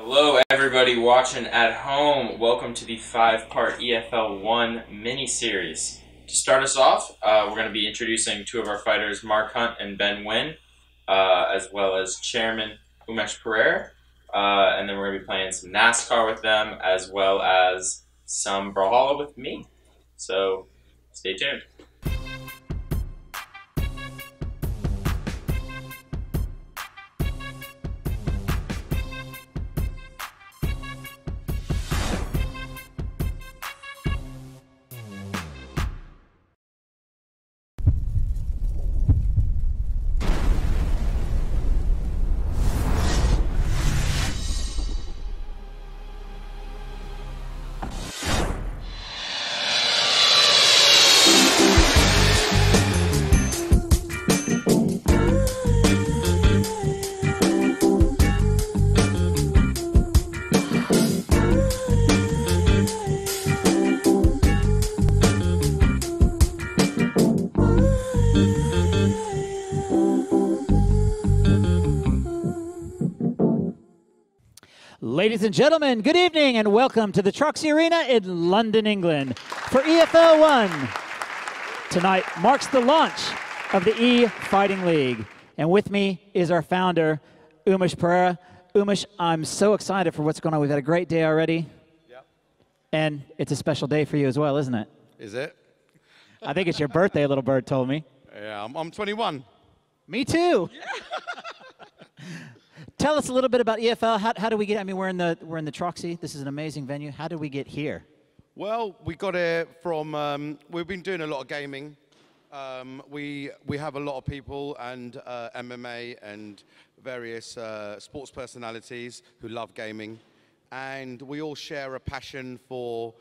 Hello, everybody watching at home. Welcome to the 5-part EFL 1 mini-series. To start us off, we're going to be introducing two of our fighters, Mark Hunt and Ben Nguyen, as well as Chairman Umesh Pereira. And then we're going to be playing some NASCAR with them, as well as some Brawlhalla with me. So, stay tuned. Ladies and gentlemen, good evening and welcome to the Troxy Arena in London, England for EFL 1. Tonight marks the launch of the E-Fighting League. And with me is our founder, Umesh Pereira. Umesh, I'm so excited for what's going on. We've had a great day already. Yep. And it's a special day for you as well, isn't it? Is it? I think it's your birthday, little bird told me. Yeah, I'm 21. Me too. Yeah. Tell us a little bit about EFL. How do we get? I mean, we're in the Troxy. This is an amazing venue. How did we get here? Well, we got it from. We've been doing a lot of gaming. We have a lot of people and MMA and various sports personalities who love gaming, and we all share a passion for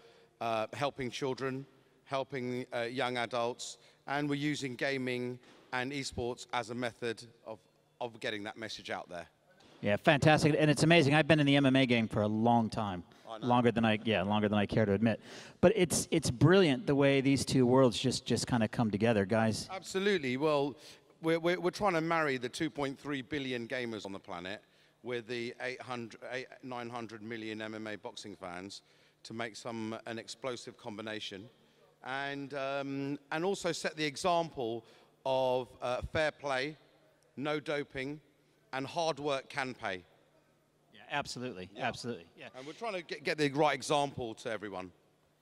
helping children, helping young adults, and we're using gaming and esports as a method of getting that message out there. Yeah, fantastic, and it's amazing. I've been in the MMA game for a long time, longer than I care to admit. But it's brilliant the way these two worlds just kind of come together, guys. Absolutely. Well, we're trying to marry the 2.3 billion gamers on the planet with the 900 million MMA boxing fans to make an explosive combination, and also set the example of fair play, no doping, and hard work can pay. Yeah, absolutely, yeah. Absolutely. Yeah. And we're trying to get the right example to everyone.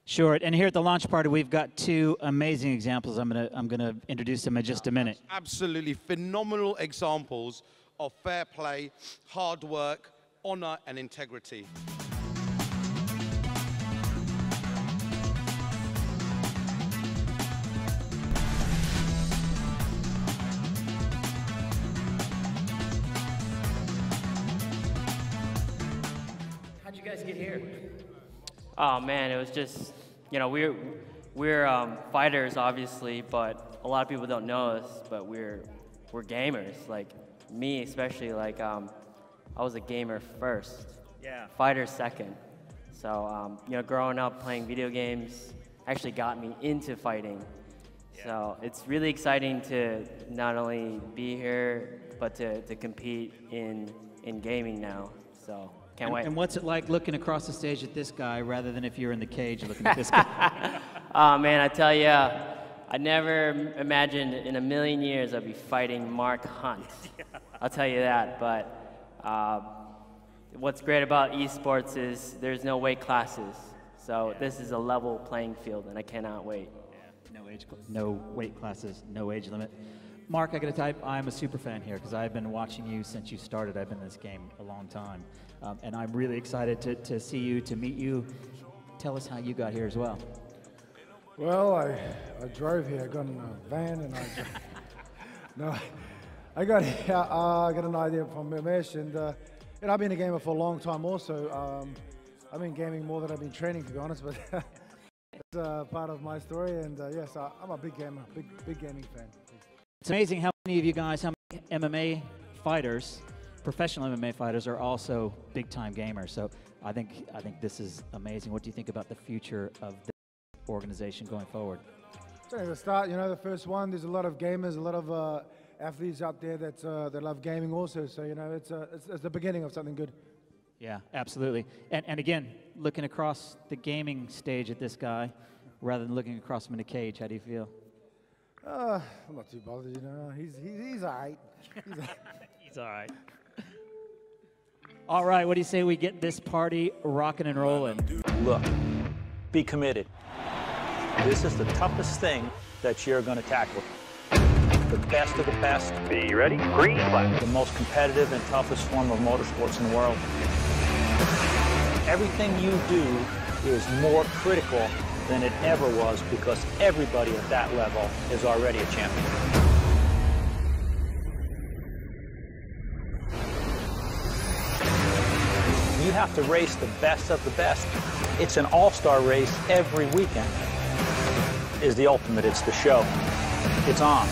Sure. And here at the launch party, we've got two amazing examples. I'm gonna introduce them in just a minute. Absolutely phenomenal examples of fair play, hard work, honor, and integrity. How'd you guys get here? Oh man, it was just, you know, we're fighters obviously, but a lot of people don't know us, but we're gamers. Like me especially, like I was a gamer first. Yeah. Fighter second. So you know, growing up playing video games actually got me into fighting. Yeah. So it's really exciting to not only be here, but to compete in gaming now. So. Can't wait. And what's it like looking across the stage at this guy rather than if you're in the cage looking at this guy? Oh, man, I tell you, I never imagined in a million years I'd be fighting Mark Hunt. Yeah. I'll tell you that. But what's great about esports is there's no weight classes. So yeah. This is a level playing field, and I cannot wait. Yeah. No weight classes, no age limit. Mark, I got to type. I'm a super fan here because I've been watching you since you started. I've been in this game a long time. And I'm really excited to see you, to meet you. Tell us how you got here as well. Well, I drove here. I got in a van and I got here. I got an idea from Umesh, and I've been a gamer for a long time also. I've been gaming more than I've been training, to be honest, but it's part of my story. And yes, I'm a big gamer, big gaming fan. It's amazing how many of you guys, how many MMA fighters, professional MMA fighters, are also big-time gamers. So I think this is amazing. What do you think about the future of this organization going forward? So at the start, you know, the first one, there's a lot of gamers, a lot of athletes out there that love gaming also. So, you know, it's the beginning of something good. Yeah, absolutely. And again, looking across the gaming stage at this guy, rather than looking across him in a cage, how do you feel? I'm not too bothered, you know. He's all right. He's all right. All right, what do you say we get this party rocking and rolling? Look, be committed. This is the toughest thing that you're going to tackle. The best of the best. Be ready, green flag. The most competitive and toughest form of motorsports in the world. Everything you do is more critical than it ever was because everybody at that level is already a champion. You have to race the best of the best. It's an all-star race every weekend. Is the ultimate, it's the show. It's on.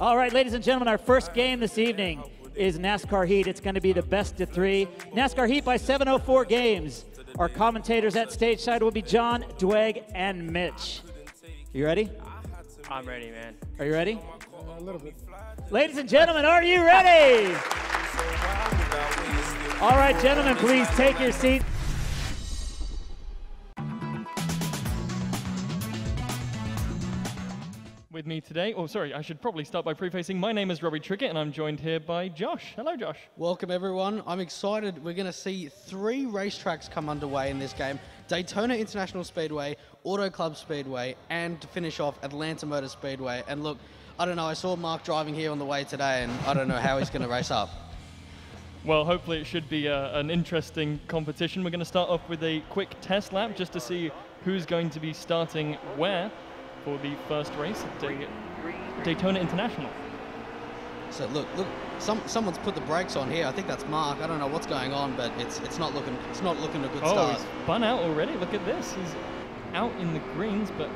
All right, ladies and gentlemen, our first game this evening is NASCAR Heat. It's going to be the best of 3. NASCAR Heat by 7:04 games. Our commentators at stage side will be John, Dweg, and Mitch. You ready? I'm ready, man. Are you ready? A little bit. Ladies and gentlemen, are you ready? All right, gentlemen, please take your seats. With me today, I should probably start by prefacing. My name is Robbie Trickett, and I'm joined here by Josh. Hello, Josh. Welcome, everyone. I'm excited. We're going to see 3 racetracks come underway in this game. Daytona International Speedway, Auto Club Speedway, and to finish off, Atlanta Motor Speedway. And look, I don't know, I saw Mark driving here on the way today, and I don't know how he's going to race up. Well, hopefully it should be an interesting competition. We're going to start off with a quick test lap just to see who's going to be starting where for the first race at Daytona International. So look, someone's put the brakes on here. I think that's Mark. I don't know what's going on, but it's not looking a good start. Oh, he's spun out already. Look at this. He's out in the greens, but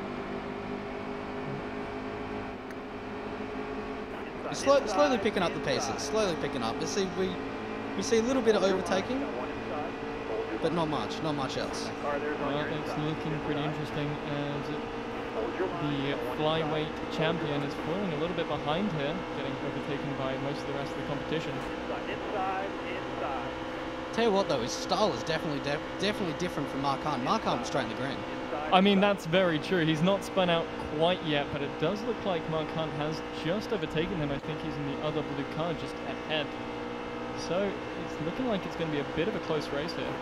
slowly picking up the pieces. Slowly picking up. We see a little bit of overtaking, but not much else. Well, it's looking pretty interesting as the flyweight champion is falling a little bit behind here, getting overtaken by most of the rest of the competition. Tell you what though, his style is definitely different from Mark Hunt. Mark Hunt was straight in the green. I mean, that's very true. He's not spun out quite yet, but it does look like Mark Hunt has just overtaken him. I think he's in the other blue car just ahead. So it's looking like it's going to be a bit of a close race here.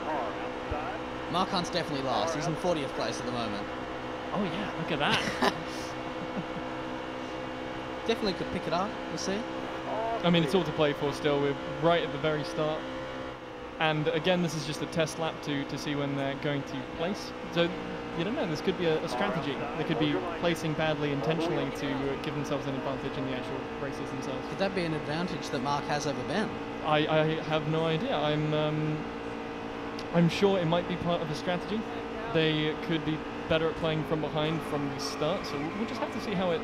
Mark Hunt's definitely last. He's in 40th place at the moment. Oh yeah, look at that. Definitely could pick it up, we'll see. I mean, it's all to play for still. We're right at the very start. And again, this is just a test lap to see when they're going to place. So, you don't know, this could be a strategy. They could be placing badly intentionally to give themselves an advantage in the actual races themselves. Could that be an advantage that Mark has over Ben? I have no idea. I'm sure it might be part of a strategy. They could be better at playing from behind from the start, so we'll just have to see how it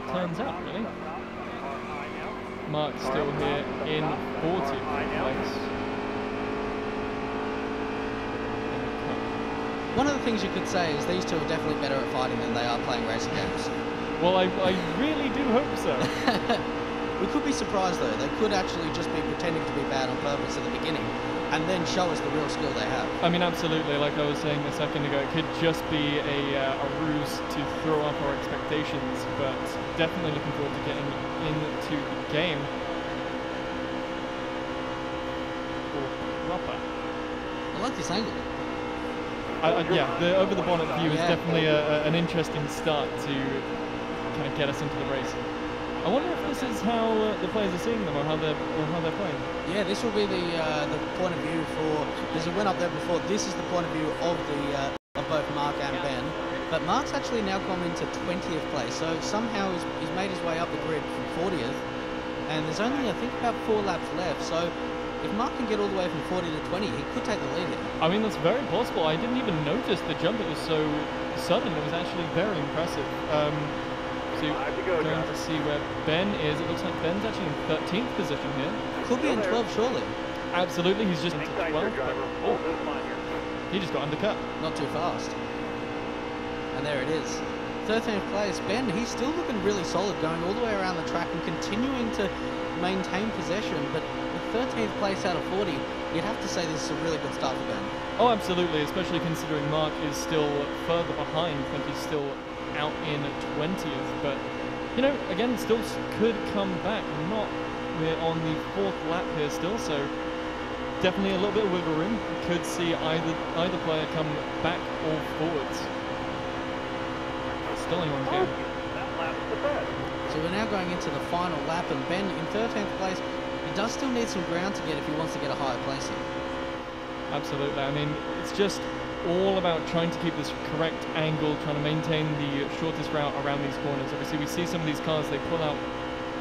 turns out, really. Mark's still here in 40th place. One of the things you could say is these two are definitely better at fighting than they are playing racing games. Well, I really do hope so. We could be surprised though. They could actually just be pretending to be bad on purpose at the beginning and then show us the real skill they have. I mean, absolutely. Like I was saying a second ago, it could just be a ruse to throw up our expectations, but definitely looking forward to getting into the game. Proper. I like this angle. Yeah, the over the bonnet view is definitely an interesting start to kind of get us into the race. I wonder if this is how the players are seeing them, or how they're playing. Yeah, this will be the point of view for. As it went up there before, this is the point of view of both Mark and Ben. But Mark's actually now come into 20th place, so somehow he's made his way up the grid from 40th, and there's only I think about 4 laps left. So if Mark can get all the way from 40 to 20, he could take the lead here. I mean, that's very possible. I didn't even notice the jump. It was so sudden. It was actually very impressive. So going to see where Ben is. It looks like Ben's actually in 13th position here. Could be in 12, surely. Absolutely, he's just into 12. He just got undercut. Not too fast. And there it is. 13th place, Ben, he's still looking really solid, going all the way around the track and continuing to maintain possession. But with 13th place out of 40, you'd have to say this is a really good start for Ben. Oh, absolutely, especially considering Mark is still further behind. I think he's still out in 20th. But, you know, again, still could come back. We're on the 4th lap here still, so definitely a little bit of wiggle room. Could see either player come back or forwards. Still anyone's game. So we're now going into the final lap, and Ben in 13th place, he does still need some ground to get if he wants to get a higher placing. Absolutely. I mean, it's just all about trying to keep this correct angle, trying to maintain the shortest route around these corners. Obviously, we see some of these cars, they pull out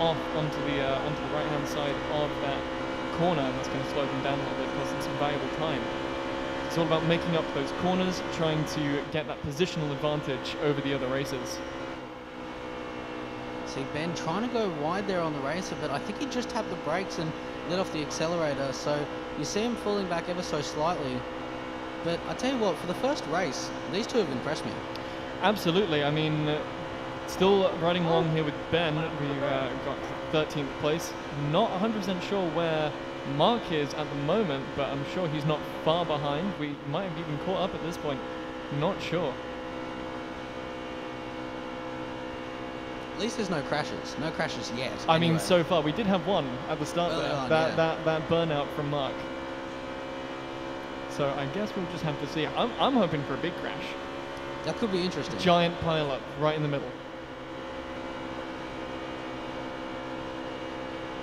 off onto the right-hand side of that corner, and that's going to slow them down a little bit, costing some valuable time. It's all about making up those corners, trying to get that positional advantage over the other racers. See Ben trying to go wide there on the racer, but I think he just tapped the brakes and let off the accelerator, so you see him falling back ever so slightly. But I tell you what, for the first race, these two have impressed me. Absolutely. I mean, still riding along here with Ben. We got 13th place. Not 100% sure where Mark is at the moment, but I'm sure he's not far behind. We might have even caught up at this point. Not sure. At least there's no crashes. No crashes yet. I mean, so far we did have one at the start there. That burnout from Mark. So I guess we'll just have to see. I'm hoping for a big crash. That could be interesting. Giant pile-up right in the middle.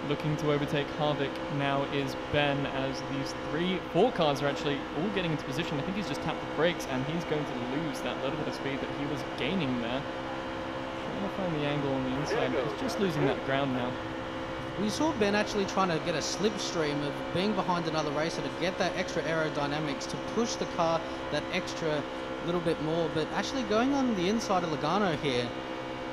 Looking to overtake Harvick now is Ben, as these 4 cars are actually all getting into position. I think he's just tapped the brakes and he's going to lose that little bit of speed that he was gaining there. Trying to find the angle on the inside, but he's just losing that ground now. We saw Ben actually trying to get a slipstream of being behind another racer to get that extra aerodynamics to push the car that extra little bit more, but actually going on the inside of Logano here,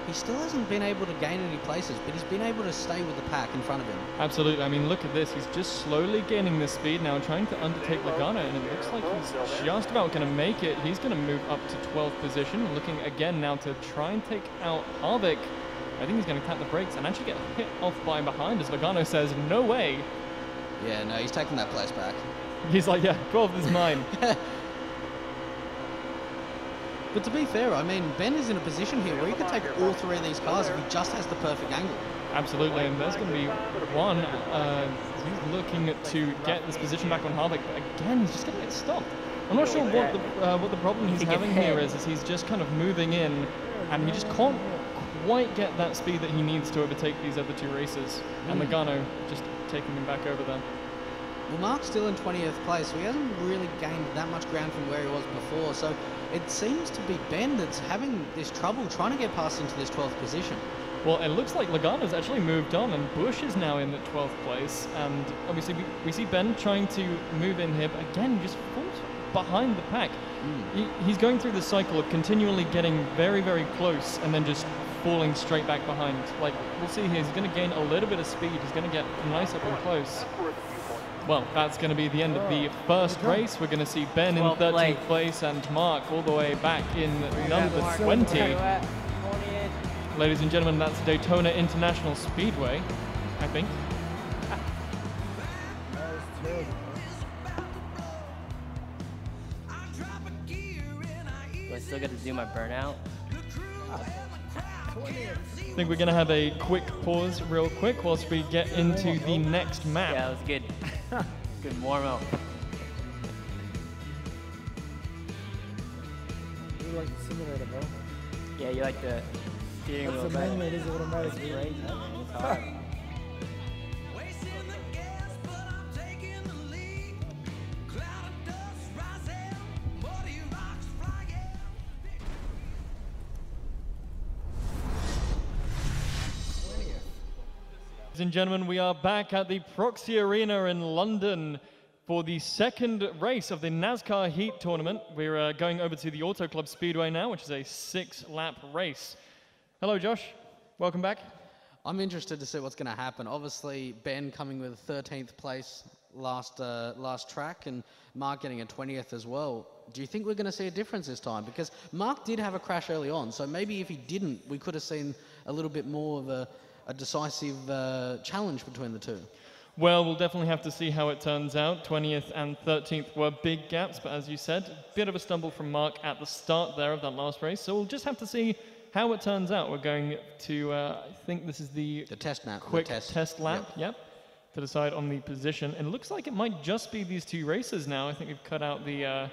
he still hasn't been able to gain any places, but he's been able to stay with the pack in front of him. Absolutely. I mean, look at this. He's just slowly gaining this speed now, trying to undertake Logano, and it looks like he's just about going to make it. He's going to move up to 12th position, looking again now to try and take out Harvick. I think he's going to tap the brakes and actually get hit off by behind, as Logano says, no way. Yeah, no, he's taking that place back. He's like, yeah, 12th is mine. But to be fair, I mean, Ben is in a position here where he could take all 3 of these cars if he just has the perfect angle. Absolutely, and there's going to be one. He's looking to get this position back on Harvick, but again, he's just going to get stopped. I'm not sure what the problem he's having here is he's just kind of moving in, and he just can't quite get that speed that he needs to overtake these other 2 racers. And Logano just taking him back over there. Well, Mark's still in 20th place, so he hasn't really gained that much ground from where he was before. So it seems to be Ben that's having this trouble trying to get past into this 12th position. Well, it looks like Logano's actually moved on, and Busch is now in the 12th place. And obviously we see Ben trying to move in here, but again, he just falls behind the pack. He's going through the cycle of continually getting very, very close and then just falling straight back behind. Like, we'll see here, he's going to gain a little bit of speed. He's going to get nice up and close. Well, that's going to be the end of the first race. We're going to see Ben in 13th place and Mark all the way back in number 20. Ladies and gentlemen, that's Daytona International Speedway, I think. Do I still get to do my burnout? I think we're going to have a quick pause real quick whilst we get into the next map. Yeah, that was good. Good warm-up. You like the simulator, bro. Yeah, you like the steering wheel better. Manual, it is automatic. It's great, man. It's hard. Ladies and gentlemen, we are back at the Proxy Arena in London for the second race of the NASCAR Heat Tournament. We're going over to the Auto Club Speedway now, which is a 6-lap race. Hello, Josh. Welcome back. I'm interested to see what's going to happen. Obviously, Ben coming with 13th place last track, and Mark getting a 20th as well. Do you think we're going to see a difference this time? Because Mark did have a crash early on, so maybe if he didn't, we could have seen a little bit more of a decisive challenge between the two. Well, we'll definitely have to see how it turns out. 20th and 13th were big gaps, but as you said, a bit of a stumble from Mark at the start there of that last race. So we'll just have to see how it turns out. We're going to, I think this is the test lap. Quick test lap, yep, to decide on the position. And it looks like it might just be these two races now. I think we've cut out the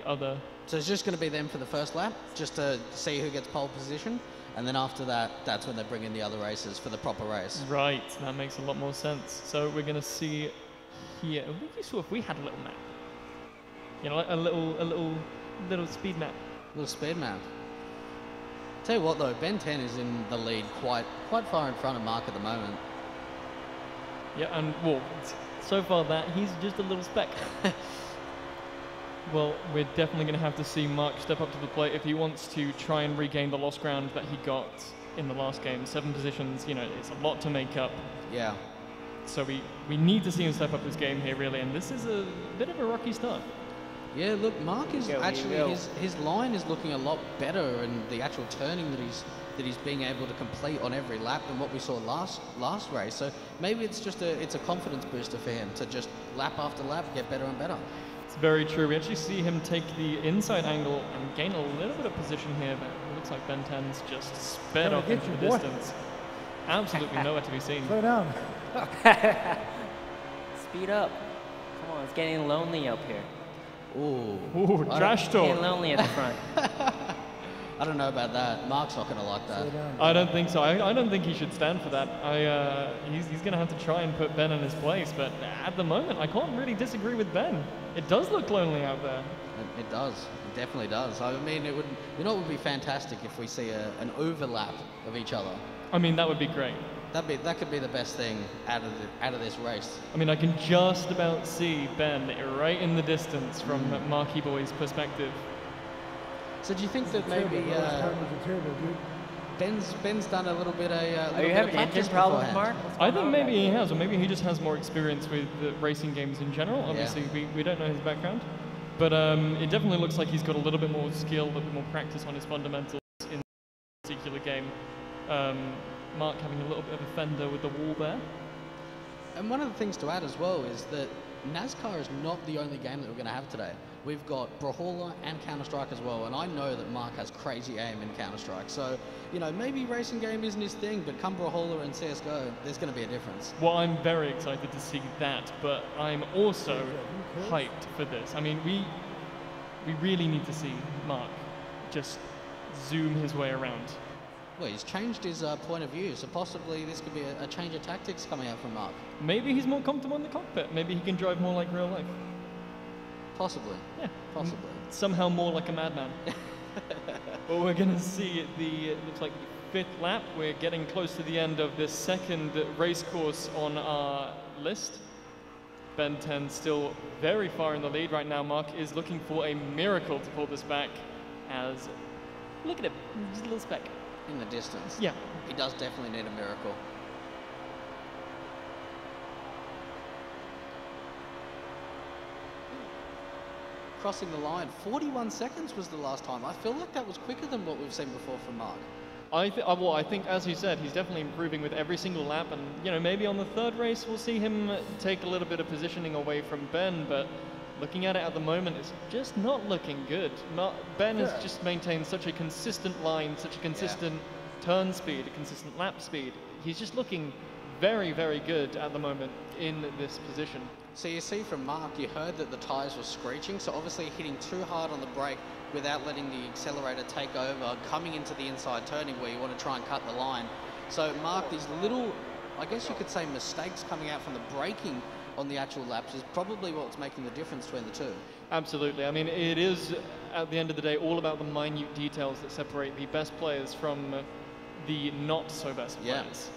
other. So it's just going to be them for the first lap, just to see who gets pole position. And then after that, that's when they bring in the other races for the proper race. Right, that makes a lot more sense. So we're going to see here. It would be useful if we had a little map. You know, like a little speed map. Little speed map. Tell you what though, Ben 10 is in the lead quite far in front of Mark at the moment. Yeah, and well, so far that he's just a little speck. Well, we're definitely going to have to see Mark step up to the plate if he wants to try and regain the lost ground that he got in the last game. 7 positions, you know, it's a lot to make up. Yeah. So we need to see him step up his game here, really, and this is a bit of a rocky start. Yeah, look, Mark is actually, his line is looking a lot better, and the actual turning that he's being able to complete on every lap than what we saw last race. So maybe it's just it's a confidence booster for him to just lap after lap get better and better. It's very true. We actually see him take the inside angle and gain a little bit of position here, but it looks like Ben 10's just sped off into the distance. Absolutely nowhere to be seen. Slow down. Speed up. Come on, it's getting lonely up here. Ooh, trash talk. Getting lonely at the front. I don't know about that. Mark's not going to like that. I don't think so. I don't think he should stand for that. He's going to have to try and put Ben in his place, but at the moment, I can't really disagree with Ben. It does look lonely out there. It does. It definitely does. I mean, it would. You know, it would be fantastic if we see an overlap of each other. I mean, that would be great. That could be the best thing out of this race. I mean, I can just about see Ben right in the distance from Marky Boy's perspective. So do you think that maybe Ben's done a little bit of? Are you having engine problems, Mark? I think maybe he has, or maybe he just has more experience with the racing games in general. Obviously, we don't know his background, but it definitely looks like he's got a little bit more skill, a little bit more practice on his fundamentals in this particular game. Mark having a little bit of a fender with the wall there. And one of the things to add as well is that NASCAR is not the only game that we're going to have today. We've got Brawlhalla and Counter-Strike as well, and I know that Mark has crazy aim in Counter-Strike. So, you know, maybe racing game isn't his thing, but come Brawlhalla and CSGO, there's going to be a difference. Well, I'm very excited to see that, but I'm also hyped for this. I mean, we really need to see Mark just zoom his way around. Well, he's changed his point of view, so possibly this could be a change of tactics coming out from Mark. Maybe he's more comfortable in the cockpit. Maybe he can drive more like real life. Possibly. Yeah. Possibly. Somehow more like a madman. But we're going to see it looks like the 5th lap. We're getting close to the end of this second race course on our list. Ben 10 still very far in the lead right now. Mark is looking for a miracle to pull this back as, look at him, just a little speck. In the distance. Yeah. He does definitely need a miracle. Crossing the line, 41 seconds was the last time. I feel like that was quicker than what we've seen before from Mark. I think, as you said, he's definitely improving with every single lap, and you know, maybe on the 3rd race we'll see him take a little bit of positioning away from Ben, but looking at it at the moment, it's just not looking good. Ben has just maintained such a consistent line, such a consistent turn speed, a consistent lap speed. He's just looking very, very good at the moment in this position. So you see from Mark, you heard that the tyres were screeching, so obviously hitting too hard on the brake without letting the accelerator take over, coming into the inside turning where you want to try and cut the line. So Mark, these little, I guess you could say, mistakes coming out from the braking on the actual laps is probably what's making the difference between the two. Absolutely. I mean, it is, at the end of the day, all about the minute details that separate the best players from the not-so-best players.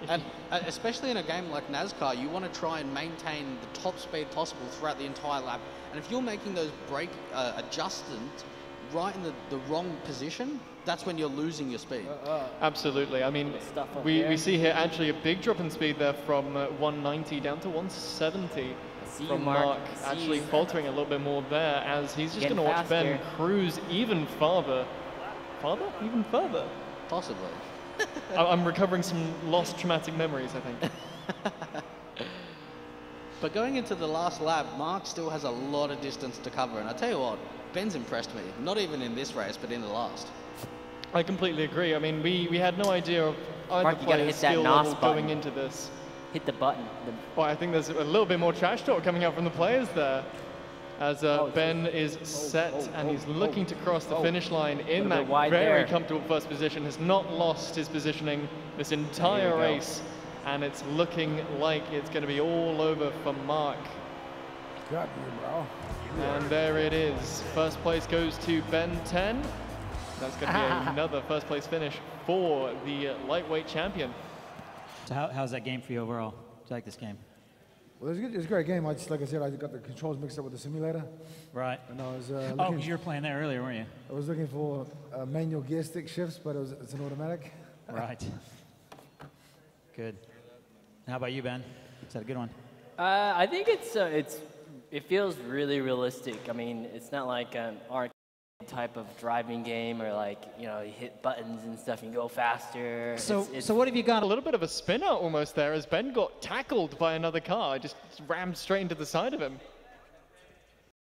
And especially in a game like NASCAR, you want to try and maintain the top speed possible throughout the entire lap. And if you're making those brake adjustments right in the wrong position, that's when you're losing your speed. Absolutely. I mean, we see here actually a big drop in speed there from 190 down to 170. From Mark actually faltering a little bit more there, as he's just going to watch Ben cruise even farther. Even further? Possibly. I'm recovering some lost traumatic memories, I think. But going into the last lap, Mark still has a lot of distance to cover. And I tell you what, Ben's impressed me. Not even in this race, but in the last. I completely agree. I mean, we had no idea of either Mark, you gotta player's hit that skill NOS level button. going into this. Hit the button. Well, I think there's a little bit more trash talk coming out from the players there, as Ben is set and he's looking to cross the finish line in that very comfortable first position, has not lost his positioning this entire race, and it's looking like it's going to be all over for Mark. Got you, bro. And there it is. First place goes to Ben 10. That's going to be another first place finish for the lightweight champion. So how's that game for you overall? Do you like this game? Well, it was a great game. Like I said, I got the controls mixed up with the simulator. Right. And I was oh, looking, because you were playing that earlier, weren't you? I was looking for manual gear stick shifts, but it's an automatic. Right. Good. How about you, Ben? Is that a good one? I think it feels really realistic. I mean, it's not like an arcade type of driving game or like, you know, you hit buttons and stuff and go faster. So what have you got? A little bit of a spin out almost there as Ben got tackled by another car, just rammed straight into the side of him.